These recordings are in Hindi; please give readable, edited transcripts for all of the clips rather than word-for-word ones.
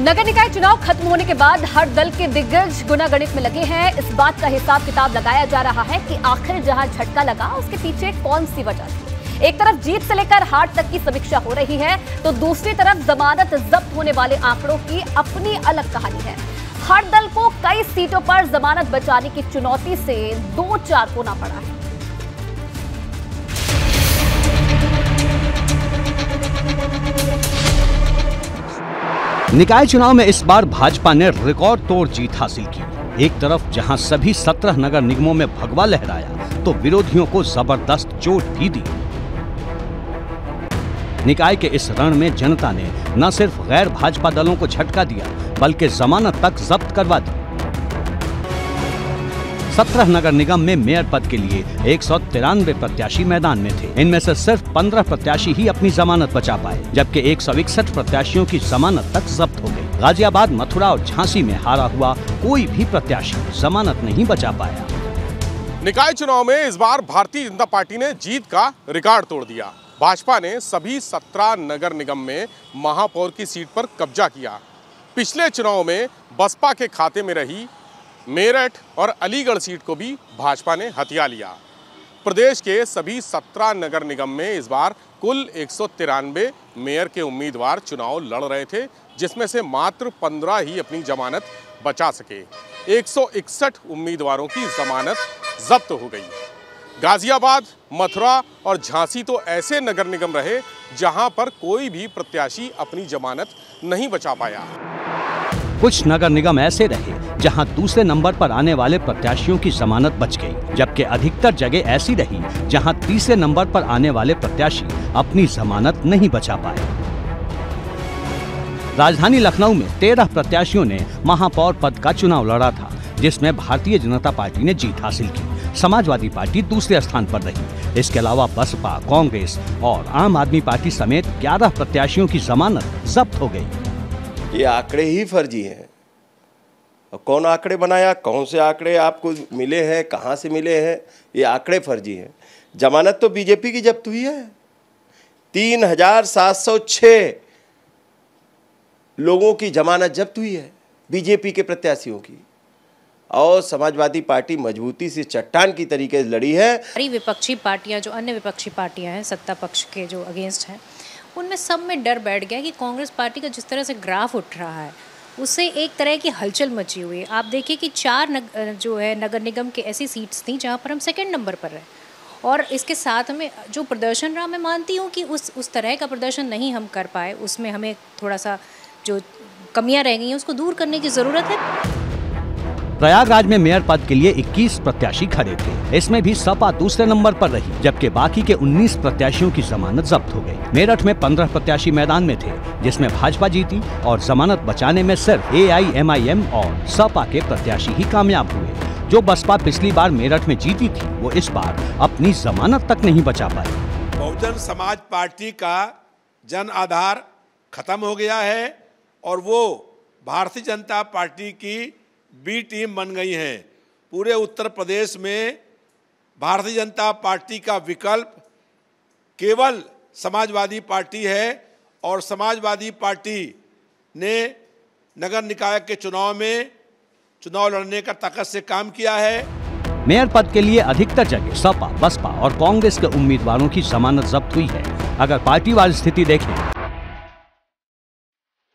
नगर निकाय चुनाव खत्म होने के बाद हर दल के दिग्गज गुनागणित में लगे हैं। इस बात का हिसाब किताब लगाया जा रहा है कि आखिर जहां झटका लगा उसके पीछे कौन सी वजह थी। एक तरफ जीत से लेकर हार तक की समीक्षा हो रही है, तो दूसरी तरफ जमानत जब्त होने वाले आंकड़ों की अपनी अलग कहानी है। हर दल को कई सीटों पर जमानत बचाने की चुनौती से दो चार होना पड़ा है। निकाय चुनाव में इस बार भाजपा ने रिकॉर्ड तोड़ जीत हासिल की। एक तरफ जहां सभी 17 नगर निगमों में भगवा लहराया, तो विरोधियों को जबरदस्त चोट भी दी। निकाय के इस रण में जनता ने न सिर्फ गैर भाजपा दलों को झटका दिया, बल्कि जमानत तक जब्त करवा दी। 17 नगर निगम में मेयर पद के लिए 193 प्रत्याशी मैदान में थे। इनमें से सिर्फ 15 प्रत्याशी ही अपनी जमानत बचा पाए, जबकि 161 प्रत्याशियों की जमानत तक जब्त हो गई। गाजियाबाद, मथुरा और झांसी में हारा हुआ कोई भी प्रत्याशी जमानत नहीं बचा पाया। निकाय चुनाव में इस बार भारतीय जनता पार्टी ने जीत का रिकॉर्ड तोड़ दिया। भाजपा ने सभी 17 नगर निगम में महापौर की सीट पर कब्जा किया। पिछले चुनाव में बसपा के खाते में रही मेरठ और अलीगढ़ सीट को भी भाजपा ने हथिया लिया। प्रदेश के सभी 17 नगर निगम में इस बार कुल 193 मेयर के उम्मीदवार चुनाव लड़ रहे थे, जिसमें से मात्र 15 ही अपनी जमानत बचा सके। 161 उम्मीदवारों की जमानत जब्त हो गई। गाजियाबाद, मथुरा और झांसी तो ऐसे नगर निगम रहे जहां पर कोई भी प्रत्याशी अपनी जमानत नहीं बचा पाया। कुछ नगर निगम ऐसे रहे जहां दूसरे नंबर पर आने वाले प्रत्याशियों की जमानत बच गई, जबकि अधिकतर जगह ऐसी रही जहां तीसरे नंबर पर आने वाले प्रत्याशी अपनी जमानत नहीं बचा पाए। राजधानी लखनऊ में 13 प्रत्याशियों ने महापौर पद का चुनाव लड़ा था, जिसमें भारतीय जनता पार्टी ने जीत हासिल की। समाजवादी पार्टी दूसरे स्थान पर रही। इसके अलावा बसपा, कांग्रेस और आम आदमी पार्टी समेत 11 प्रत्याशियों की जमानत जब्त हो गई। ये आंकड़े ही फर्जी हैं। कौन आंकड़े बनाया, कौन से आंकड़े आपको मिले हैं, कहाँ से मिले हैं, ये आंकड़े फर्जी हैं। जमानत तो बीजेपी की जब्त हुई है। 3706 लोगों की जमानत जब्त हुई है बीजेपी के प्रत्याशियों की, और समाजवादी पार्टी मजबूती से चट्टान की तरीके से लड़ी है। विपक्षी पार्टियां, जो अन्य विपक्षी पार्टियां हैं सत्ता पक्ष के जो अगेंस्ट हैं, उनमें सब में डर बैठ गया कि कांग्रेस पार्टी का जिस तरह से ग्राफ उठ रहा है उससे एक तरह की हलचल मची हुई है। आप देखिए कि 4 नगर निगम के ऐसी सीट्स थी जहां पर हम सेकंड नंबर पर रहे, और इसके साथ में जो प्रदर्शन रहा, मैं मानती हूं कि उस तरह का प्रदर्शन नहीं हम कर पाए। उसमें हमें थोड़ा सा जो कमियां रह गई हैं उसको दूर करने की ज़रूरत है। प्रयागराज में मेयर पद के लिए 21 प्रत्याशी खड़े थे। इसमें भी सपा दूसरे नंबर पर रही, जबकि बाकी के 19 प्रत्याशियों की जमानत जब्त हो गई। मेरठ में 15 प्रत्याशी मैदान में थे, जिसमें भाजपा जीती, और जमानत बचाने में सिर्फ AIMIM और सपा के प्रत्याशी ही कामयाब हुए। जो बसपा पिछली बार मेरठ में जीती थी, वो इस बार अपनी जमानत तक नहीं बचा पाई। बहुजन समाज पार्टी का जन आधार खत्म हो गया है और वो भारतीय जनता पार्टी की बी टीम बन गई हैं। पूरे उत्तर प्रदेश में भारतीय जनता पार्टी का विकल्प केवल समाजवादी पार्टी है, और समाजवादी पार्टी ने नगर निकाय के चुनाव में चुनाव लड़ने का ताकत से काम किया है। मेयर पद के लिए अधिकतर जगह सपा, बसपा और कांग्रेस के उम्मीदवारों की जमानत जब्त हुई है। अगर पार्टीवार स्थिति देखें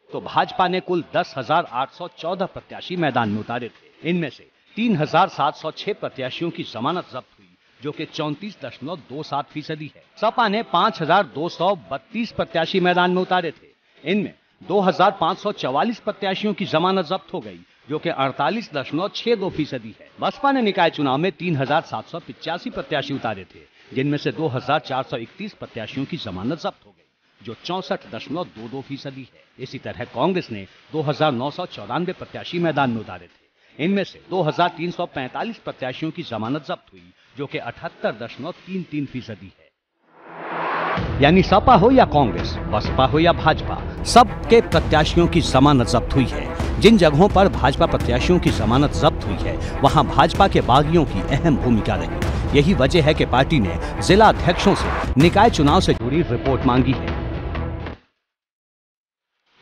तो भाजपा ने कुल 10,814 प्रत्याशी मैदान में उतारे थे। इनमें से 3,706 प्रत्याशियों की जमानत जब्त हुई, जो कि 34.27% है। सपा ने 5,232 प्रत्याशी मैदान में उतारे थे। इनमें 2,544 प्रत्याशियों की जमानत जब्त हो गई, जो कि 48.62% है। बसपा ने निकाय चुनाव में 3,785 प्रत्याशी उतारे थे, जिनमें से 2,431 प्रत्याशियों की जमानत जब्त हो गई, जो 64.22% है। इसी तरह कांग्रेस ने 2,994 प्रत्याशी मैदान में उतारे थे। इनमें से 2,345 प्रत्याशियों की जमानत जब्त हुई, जो कि 78.33% है। यानी सपा हो या कांग्रेस, बसपा हो या भाजपा, सबके प्रत्याशियों की जमानत जब्त हुई है। जिन जगहों पर भाजपा प्रत्याशियों की जमानत जब्त हुई है, वहां भाजपा के बागियों की अहम भूमिका रही। यही वजह है कि पार्टी ने जिला अध्यक्षों से निकाय चुनाव से जुड़ी रिपोर्ट मांगी है।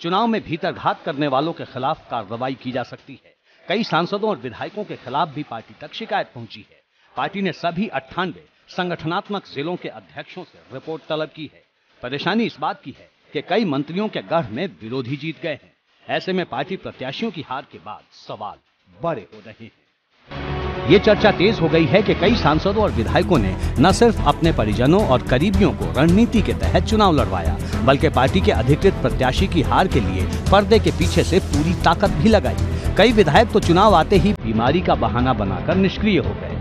चुनाव में भीतरघात करने वालों के खिलाफ कार्रवाई की जा सकती है। कई सांसदों और विधायकों के खिलाफ भी पार्टी तक शिकायत पहुंची है। पार्टी ने सभी 98 संगठनात्मक जिलों के अध्यक्षों से रिपोर्ट तलब की है। परेशानी इस बात की है कि कई मंत्रियों के गढ़ में विरोधी जीत गए हैं। ऐसे में पार्टी प्रत्याशियों की हार के बाद सवाल बड़े हो रहे हैं। ये चर्चा तेज हो गई है कि कई सांसदों और विधायकों ने न सिर्फ अपने परिजनों और करीबियों को रणनीति के तहत चुनाव लड़वाया, बल्कि पार्टी के अधिकृत प्रत्याशी की हार के लिए पर्दे के पीछे से पूरी ताकत भी लगाई। कई विधायक तो चुनाव आते ही बीमारी का बहाना बनाकर निष्क्रिय हो गए।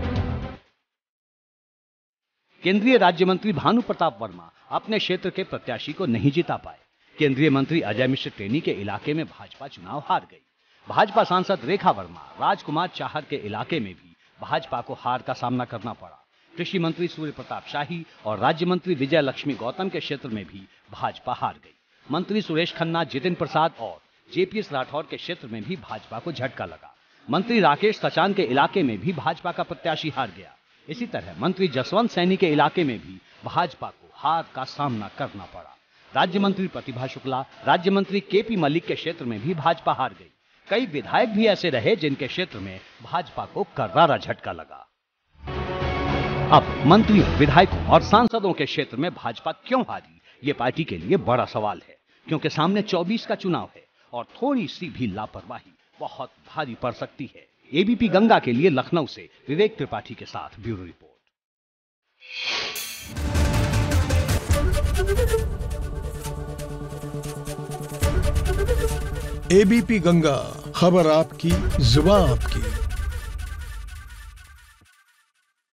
केंद्रीय राज्य मंत्री भानु प्रताप वर्मा अपने क्षेत्र के प्रत्याशी को नहीं जिता पाए। केंद्रीय मंत्री अजय मिश्र टेनी के इलाके में भाजपा चुनाव हार गई। भाजपा सांसद रेखा वर्मा राजकुमार चाहर के इलाके में भी भाजपा को हार का सामना करना पड़ा। कृषि मंत्री सूर्य प्रताप शाही और राज्य मंत्री विजय लक्ष्मी गौतम के क्षेत्र में भी भाजपा हार गई। मंत्री सुरेश खन्ना, जितिन प्रसाद और जेपीएस राठौर के क्षेत्र में भी भाजपा को झटका लगा। मंत्री राकेश सचान के इलाके में भी भाजपा का प्रत्याशी हार गया। इसी तरह मंत्री जसवंत सैनी के इलाके में भी भाजपा को हार का सामना करना पड़ा। राज्य मंत्री प्रतिभा शुक्ला, राज्य मंत्री केपी मलिक के क्षेत्र में भी भाजपा हार गई। कई विधायक भी ऐसे रहे जिनके क्षेत्र में भाजपा को करारा झटका लगा। अब मंत्रियों, विधायकों और सांसदों के क्षेत्र में भाजपा क्यों हारी, ये पार्टी के लिए बड़ा सवाल है, क्योंकि सामने 24 का चुनाव है और थोड़ी सी भी लापरवाही बहुत भारी पड़ सकती है। एबीपी गंगा के लिए लखनऊ से विवेक त्रिपाठी के साथ ब्यूरो रिपोर्ट। एबीपी गंगा, खबर आपकी, जुबान आपकी।